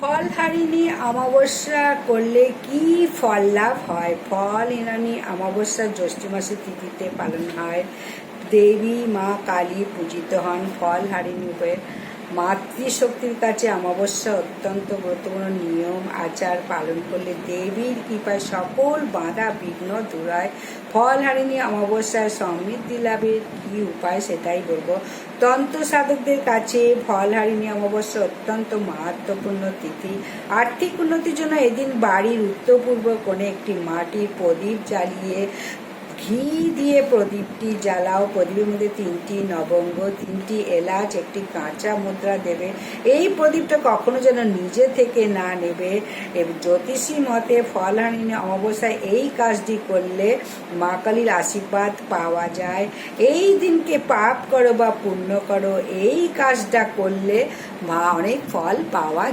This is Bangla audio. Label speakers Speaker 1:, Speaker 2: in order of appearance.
Speaker 1: ফলহারিণী অমাবস্যা করলে কি ফল লাভ হয়? ফলহারিণী অমাবস্যা জ্যৈষ্ঠ মাসের তিথিতে পালন হয়। দেবী মা কালী পূজিত হন। ফলহারিণী রূপে মাতৃশক্তির কাছে অমাবস্যা অত্যন্ত গুরুত্বপূর্ণ। নিয়ম আচার পালন করলে দেবীর কৃপায় সকল বাধা বিঘ্ন দূর হয়। ফলহারিণী অমাবস্যায় সমৃদ্ধি লাভের কি উপায় সেটাই বলবো। তন্ত্র সাধকদের কাছে ফলহারিণী অমাবস্যা অত্যন্ত মাহাত্ম্যপূর্ণ তিথি। আর্থিক উন্নতির জন্য এদিন বাড়ির উত্তর পূর্ব কোণে একটি মাটির প্রদীপ জ্বালিয়ে ঘি দিয়ে প্রদীপটি জ্বালাও। প্রদীপের মধ্যে 3টি লবঙ্গ, 3টি এলাচ, একটি কাঁচা মুদ্রা দেবে। এই প্রদীপটা কখনো যেন নিজে থেকে না নেবে। জ্যোতিষী মতে ফলহারিণী অমাবস্যায় এই কাজটি করলে মা কালীর আশীর্বাদ পাওয়া যায়। এই দিনকে পাপ করো বা পুণ্য করো, এই কাজটা করলে অনেক ফল পাওয়া